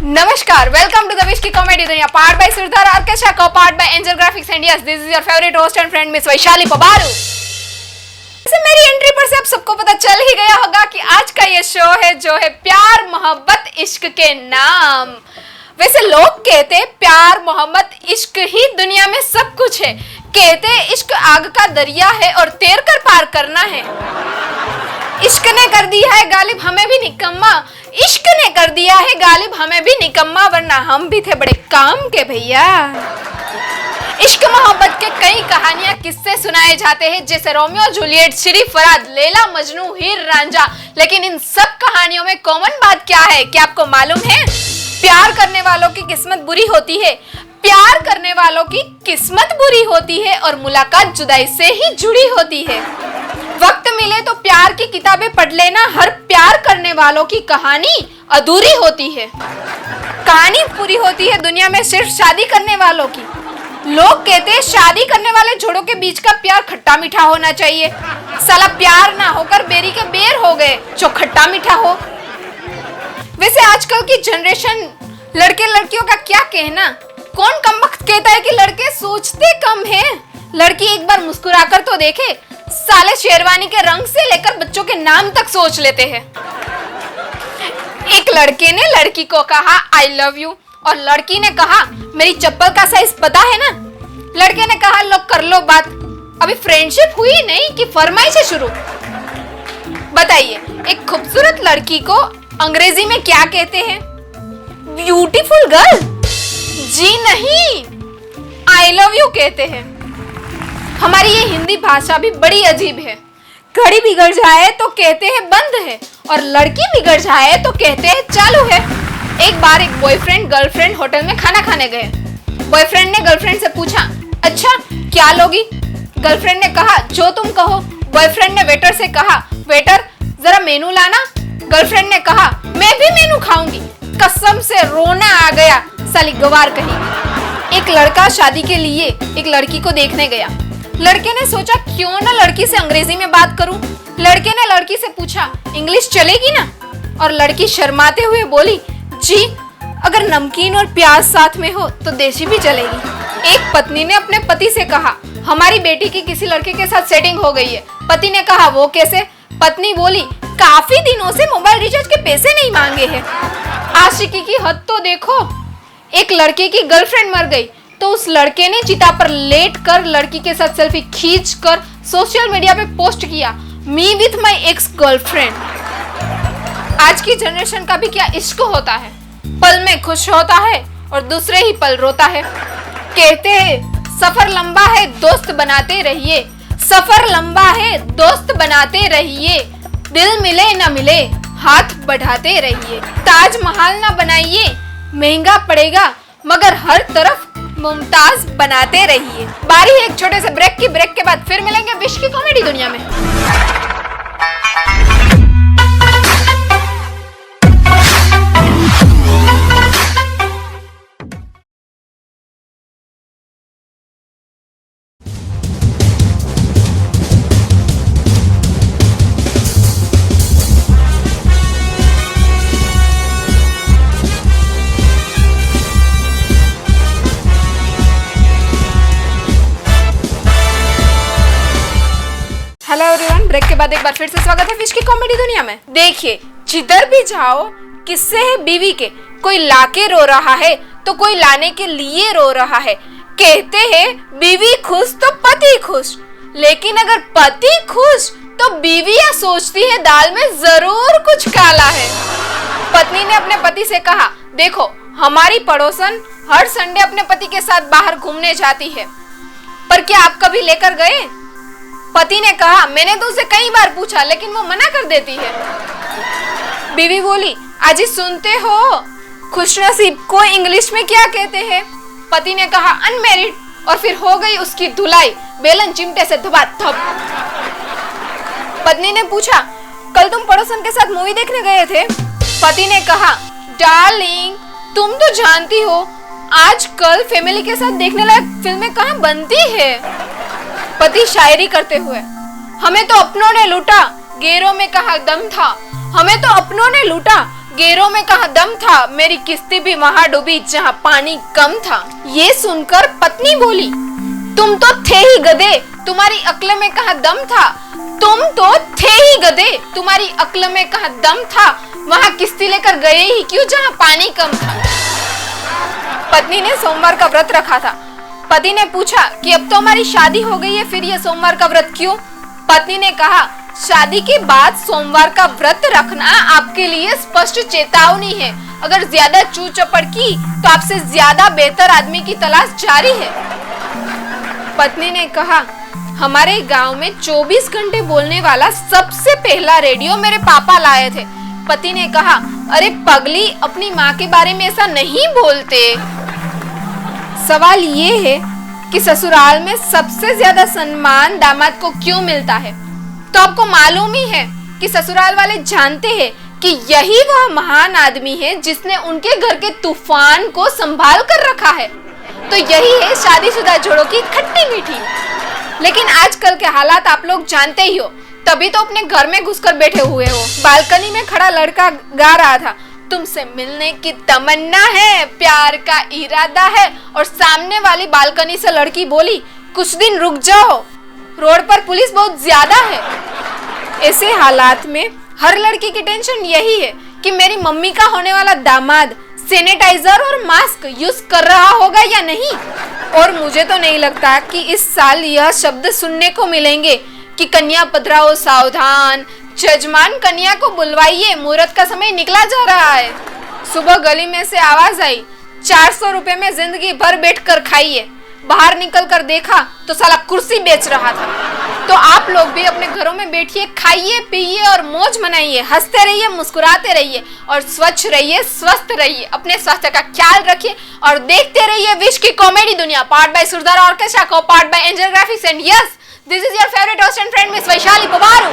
नमस्कार, welcome to the wish की comedy दुनिया, पार्ट बाय सुरधर ऑर्केस्ट्रा, को part by angel graphics and yes, this is your favourite host and friend miss Vaishali Pabaru. वैसे मेरी entry पर से आप सबको पता चल ही गया होगा कि आज का ये शो है जो है प्यार मोहब्बत इश्क के नाम। वैसे लोग कहते हैं प्यार मोहब्बत इश्क ही दुनिया में सब कुछ है। कहते हैं इश्क आग का दरिया है और तैर कर पार करना है। इश्क ने कर दिया है गालिब हमें भी निकम्मा, इश्क ने कर दिया है गालिब हमें भी निकम्मा, वरना हम भी थे बड़े काम के भैया। इश्क मोहब्बत के कई कहानियां किस्से सुनाए जाते हैं, जैसे रोमियो जूलियट, श्री फरहाद, लैला मजनू, हीर रांझा। लेकिन इन सब कहानियों में कॉमन बात क्या है, क्या आपको मालूम है? प्यार करने वालों की किस्मत बुरी होती है, प्यार करने वालों की किस्मत बुरी होती है और मुलाकात जुदाई से ही जुड़ी होती है। वक्त मिले तो प्यार की किताबें पढ़ लेना, हर प्यार करने वालों की कहानी अधूरी होती है। कहानी पूरी होती है दुनिया में सिर्फ शादी करने वालों की। लोग कहते हैं शादी करने वाले जोड़ों के बीच का प्यार खट्टा मीठा होना चाहिए। साला प्यार ना होकर बेरी के बेर हो गए जो खट्टा मीठा हो। वैसे आजकल की जनरेशन लड़के लड़कियों का क्या कहना, कौन कमबख्त कहता है कि लड़के सोचते कम हैं। लड़की एक बार मुस्कुराकर तो देखे, साले शेरवानी के रंग से लेकर बच्चों के नाम तक सोच लेते हैं। एक लड़के ने लड़की को कहा आई लव यू और लड़की ने कहा मेरी चप्पल का साइज पता है ना। लड़के ने कहा लो कर लो बात, अभी फ्रेंडशिप हुई नहीं कि फरमाइशें शुरू। बताइए एक खूबसूरत लड़की को अंग्रेजी में क्या कहते हैं? Beautiful girl? जी नहीं, आई लव यू कहते हैं। हमारी ये हिंदी भाषा भी बड़ी अजीब है। घड़ी बिगड़ जाए तो कहते हैं बंद है और लड़की बिगड़ जाए तो कहते हैं चालू है। एक बार एक बॉयफ्रेंड गर्लफ्रेंड होटल में खाना खाने गए। बॉयफ्रेंड ने गर्लफ्रेंड से पूछा अच्छा क्या लोगी? गर्लफ्रेंड ने कहा जो तुम कहो। बॉयफ्रेंड ने वेटर से कहा वेटर जरा मेनू लाना। गर्लफ्रेंड ने कहा मैं भी मेनू खाऊंगी। कसम से रोना आ गया, साली गवार कहीं। एक लड़का शादी के लिए एक लड़की को देखने गया। लड़के ने सोचा क्यों ना लड़की से अंग्रेजी में बात करूं। लड़के ने लड़की से पूछा इंग्लिश चलेगी ना? और लड़की शर्माते हुए बोली जी अगर नमकीन और प्याज साथ में हो तो देसी भी चलेगी। एक पत्नी ने अपने पति से कहा हमारी बेटी की किसी लड़के के साथ सेटिंग हो गई है। पति ने कहा वो कैसे? पत्नी बोली काफी दिनों से मोबाइल रिचार्ज के पैसे नहीं मांगे हैं। आशिकी की हद तो देखो। एक लड़के की गर्लफ्रेंड मर गई तो उस लड़के ने चिता पर लेट कर लड़की के साथ सेल्फी खींच कर सोशल मीडिया पे पोस्ट किया me with my ex girlfriend. आज की जनरेशन का भी क्या इश्क होता है, पल में खुश होता है और दूसरे ही पल रोता है। कहते हैं सफर लंबा है दोस्त बनाते रहिए, सफर लंबा है दोस्त बनाते रहिए, दिल मिले ना मिले हाथ बढ़ाते रहिए। ताजमहल ना बनाइए महंगा पड़ेगा मगर हर तरफ मुमताज बनाते रहिए। बारी है एक छोटे से ब्रेक की, ब्रेक के बाद फिर मिलेंगे विश की कॉमेडी दुनिया में। हेलो एवरीवन, ब्रेक के बाद एक बार फिर से स्वागत है विश की कॉमेडी दुनिया में। देखिए जिधर भी जाओ किस्से है बीवी के, कोई लाके रो रहा है तो कोई लाने के लिए रो रहा है। कहते हैं बीवी खुश तो पति खुश, लेकिन अगर पति खुश तो बीवियां सोचती है दाल में जरूर कुछ काला है। पत्नी ने अपने पति से कहा देखो हमारी पड़ोसन हर संडे अपने पति के साथ बाहर घूमने जाती है, पर क्या आप कभी लेकर गए? पति ने कहा मैंने तो उसे कई बार पूछा लेकिन वो मना कर देती है। बीवी बोली अजी सुनते हो खुशनसीब को इंग्लिश में क्या कहते हैं? पति ने कहा अनमैरिड और फिर हो गई उसकी धुलाई बेलन चिमटे से धबाधब। पत्नी ने पूछा कल तुम पड़ोसन के साथ मूवी देखने गए थे? पति ने कहा डार्लिंग तुम तो जानती हो आजकल फैमिली के साथ देखने लायक फिल्में कहाँ बनती है। पति शायरी करते हुए हमें तो अपनों ने लूटा गैरों में कहा दम था, हमें तो अपनों ने लूटा गेरों में कहाँ दम था, मेरी किस्ती भी वहां डूबी जहाँ पानी कम था। ये सुनकर पत्नी बोली, तुम तो थे ही गधे, तुम्हारी अक्ल में कहाँ दम था। तुम तो थे ही गधे, तुम्हारी अक्ल में कहाँ दम था, वहां किस्ती लेकर गए ही क्यों जहाँ पानी कम था। पत्नी ने सोमवार का व्रत रखा था। पति ने पूछा कि अब तो हमारी शादी हो गई है, फिर ये सोमवार का व्रत क्यों? पत्नी ने कहा, शादी के बाद सोमवार का व्रत रखना आपके लिए स्पष्ट चेतावनी है। अगर ज्यादा चू चपड़ की तो आपसे ज्यादा बेहतर आदमी की तलाश जारी है। पत्नी ने कहा, हमारे गांव में 24 घंटे बोलने वाला सबसे पहला रेडियो मेरे पापा लाए थे। पति ने कहा, अरे पगली, अपनी माँ के बारे में ऐसा नहीं बोलते। सवाल ये है कि ससुराल में सबसे ज्यादा सम्मान दामाद को क्यों मिलता है? तो आपको मालूम ही है कि ससुराल वाले जानते हैं कि यही वह महान आदमी है जिसने उनके घर के तूफान को संभाल कर रखा है। तो यही है शादीशुदा जोड़ों की खट्टी मीठी। लेकिन आजकल के हालात आप लोग जानते ही हो, तभी तो अपने घर में घुसकर बैठे हुए हो। बालकनी में खड़ा लड़का गा रहा था, तुमसे मिलने की तमन्ना है, प्यार का इरादा है, और सामने वाली बालकनी से लड़की बोली, कुछ दिन रुक जाओ, रोड पर पुलिस बहुत ज्यादा है। ऐसे हालात में हर लड़की की टेंशन यही है कि मेरी मम्मी का होने वाला दामाद सैनिटाइजर और मास्क यूज कर रहा होगा या नहीं। और मुझे तो नहीं लगता कि इस साल यह शब्द सुनने को मिलेंगे कि कन्या पधराओ सावधान, जजमान कन्या को बुलवाइए, मुहूर्त का समय निकला जा रहा है। सुबह गली में से आवाज आई, 400 रुपए में जिंदगी भर बैठकर खाइए। बाहर निकल कर देखा तो साला कुर्सी बेच रहा था। तो आप लोग भी अपने घरों में बैठिए, खाइए पिइए और मौज मनाइए, हंसते रहिए, मुस्कुराते रहिए और स्वच्छ रहिए, स्वस्थ रहिए, अपने स्वास्थ्य का ख्याल रखिए और देखते रहिए विश की कॉमेडी दुनिया, पार्ट बाय सुरदार ऑर्केस्ट्रा को, part by angel graphics and yes, this is your favourite host and friend miss Vaishali पवारू।